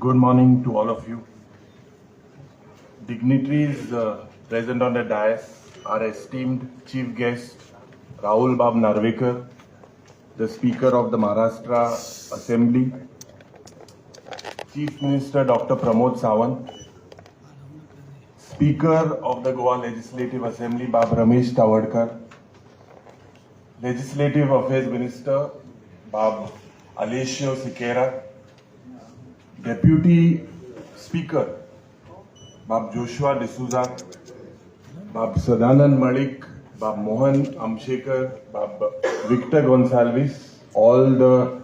Good morning to all of you. Dignitaries present on the dais, our esteemed Chief Guest Rahul Bab Narvekar, the Speaker of the Maharashtra Assembly, Chief Minister Dr. Pramod Sawant, Speaker of the Goa Legislative Assembly Bab Ramesh Tawardkar, Legislative Affairs Minister Bab Alessio Siqueira, Deputy Speaker Bab Joshua D'Souza, Bab Sadanand Malik, Bab Mohan Amshekar, Bab Victor Gonsalves, all the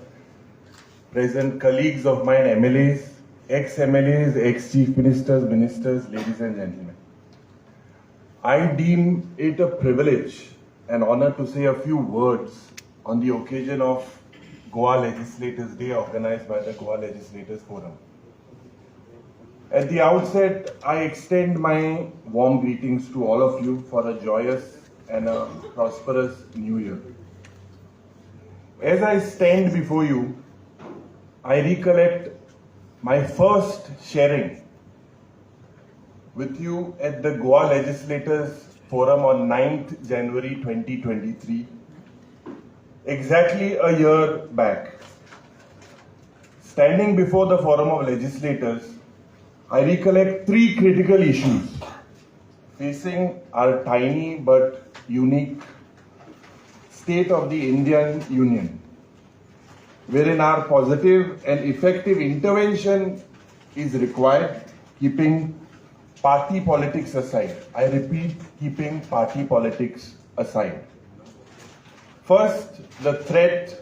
present colleagues of mine, MLAs, ex-MLAs, ex-Chief Ministers, Ministers, ladies and gentlemen. I deem it a privilege and honor to say a few words on the occasion of Goa Legislators Day organized by the Goa Legislators Forum. At the outset, I extend my warm greetings to all of you for a joyous and a prosperous new year. As I stand before you, I recollect my first sharing with you at the Goa Legislators Forum on 9th January 2023. Exactly a year back. Standing before the Forum of Legislators, I recollect three critical issues facing our tiny but unique state of the Indian Union, wherein our positive and effective intervention is required, keeping party politics aside. I repeat, keeping party politics aside. First, the threat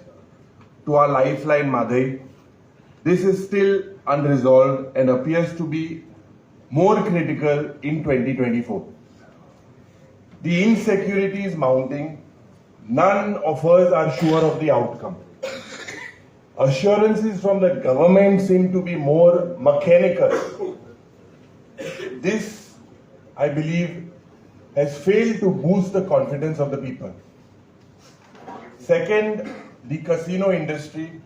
to our lifeline Madhai. This is still unresolved and appears to be more critical in 2024. The insecurity is mounting. None of us are sure of the outcome. Assurances from the government seem to be more mechanical. This, I believe, has failed to boost the confidence of the people. Second, the casino industry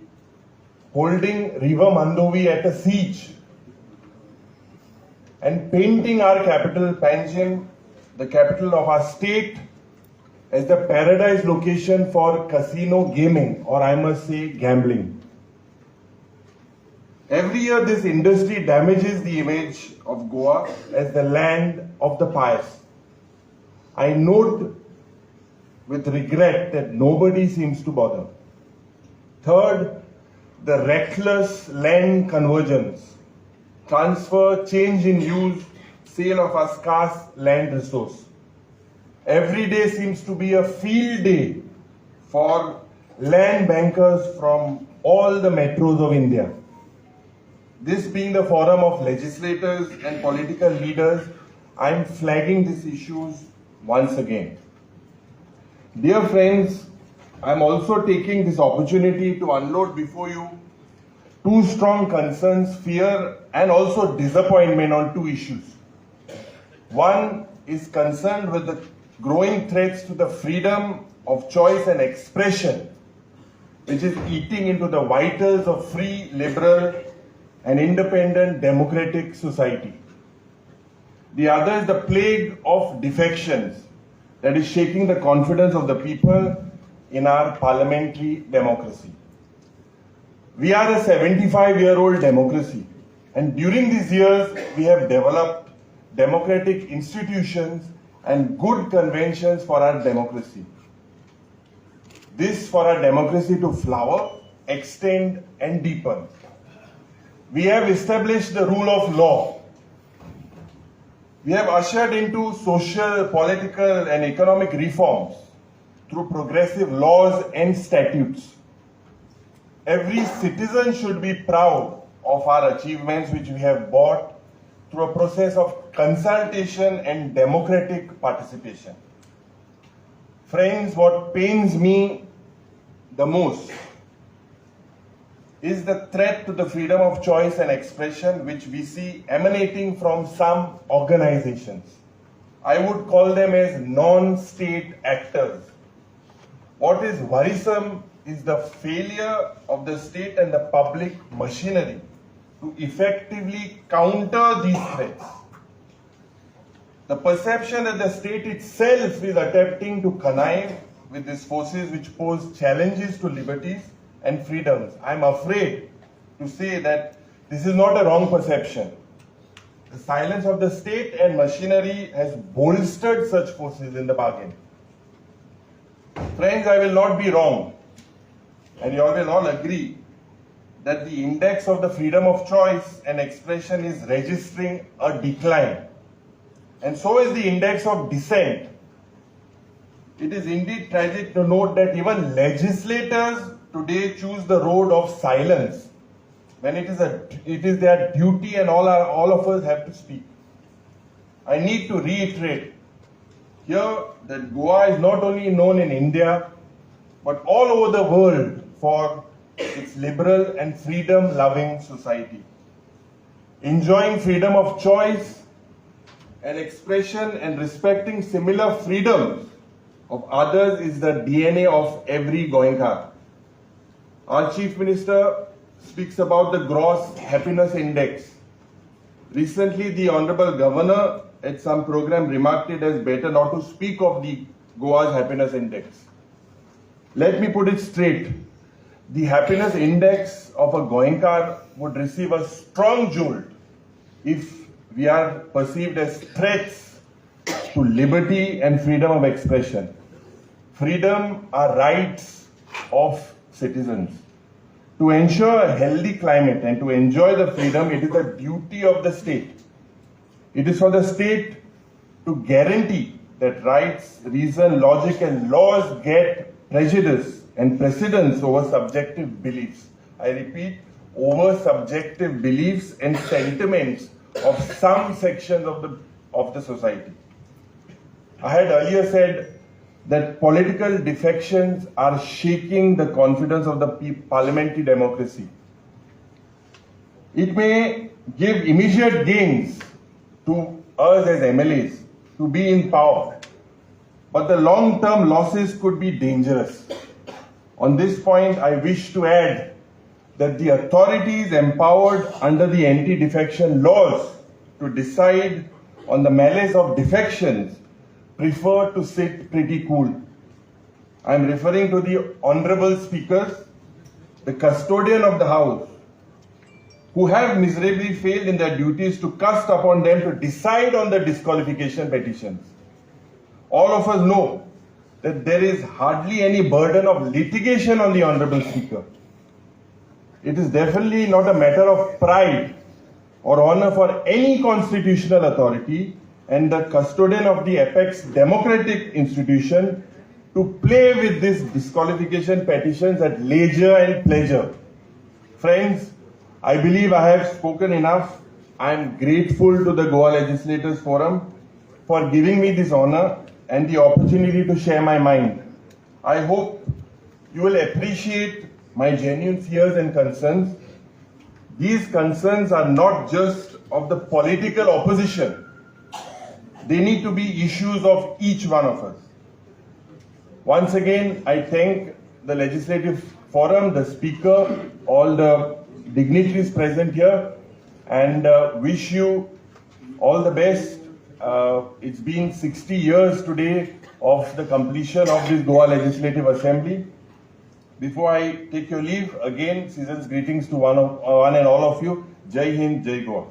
holding River Mandovi at a siege and painting our capital, Panjim, the capital of our state, as the paradise location for casino gaming, or I must say gambling. Every year this industry damages the image of Goa as the land of the pious. I note with regret that nobody seems to bother. Third, the reckless land convergence, transfer, change in use, sale of our scarce land resource. Every day seems to be a field day for land bankers from all the metros of India. This being the forum of legislators and political leaders, I am flagging these issues once again. Dear friends, I am also taking this opportunity to unload before you two strong concerns, fear and also disappointment on two issues. One is concerned with the growing threats to the freedom of choice and expression, which is eating into the vitals of free, liberal and independent democratic society. The other is the plague of defections that is shaking the confidence of the people in our parliamentary democracy. We are a 75-year-old democracy, and during these years we have developed democratic institutions and good conventions for our democracy. This for our democracy to flower, extend and deepen. We have established the rule of law. We have ushered into social, political and economic reforms through progressive laws and statutes. Every citizen should be proud of our achievements which we have brought through a process of consultation and democratic participation. Friends, what pains me the most is the threat to the freedom of choice and expression which we see emanating from some organizations. I would call them as non-state actors. What is worrisome is the failure of the state and the public machinery to effectively counter these threats. The perception that the state itself is attempting to connive with these forces which pose challenges to liberties and freedoms. I am afraid to say that this is not a wrong perception. The silence of the state and machinery has bolstered such forces in the bargain. Friends, I will not be wrong, and you all will all agree that the index of the freedom of choice and expression is registering a decline. And so is the index of dissent. It is indeed tragic to note that even legislators today choose the road of silence when it is their duty and all of us have to speak. I need to reiterate here that Goa is not only known in India but all over the world for its liberal and freedom-loving society. Enjoying freedom of choice and expression and respecting similar freedoms of others is the DNA of every Goenka. Our Chief Minister speaks about the gross happiness index. Recently, the Honorable Governor at some program remarked it as better not to speak of the Goa's happiness index. Let me put it straight. The happiness index of a Goenka would receive a strong jolt if we are perceived as threats to liberty and freedom of expression. Freedom are rights of citizens. To ensure a healthy climate and to enjoy the freedom, it is a duty of the state. It is for the state to guarantee that rights, reason, logic and laws get prejudice and precedence over subjective beliefs. I repeat, over subjective beliefs and sentiments of some sections of the society. I had earlier said that political defections are shaking the confidence of the parliamentary democracy. It may give immediate gains to us as MLAs to be in power, but the long-term losses could be dangerous. On this point, I wish to add that the authorities empowered under the anti-defection laws to decide on the malice of defections prefer to sit pretty cool. I am referring to the honorable speakers, the custodian of the house, who have miserably failed in their duties to cast upon them to decide on the disqualification petitions. All of us know that there is hardly any burden of litigation on the honorable speaker. It is definitely not a matter of pride or honor for any constitutional authority and the custodian of the apex democratic institution to play with these disqualification petitions at leisure and pleasure. Friends, I believe I have spoken enough. I am grateful to the Goa Legislators Forum for giving me this honor and the opportunity to share my mind. I hope you will appreciate my genuine fears and concerns. These concerns are not just of the political opposition. They need to be issues of each one of us. Once again, I thank the Legislative Forum, the Speaker, all the dignitaries present here, and wish you all the best. It's been 60 years today of the completion of this Goa Legislative Assembly. Before I take your leave, again, season's greetings to one and all of you. Jai Hind, Jai Goa.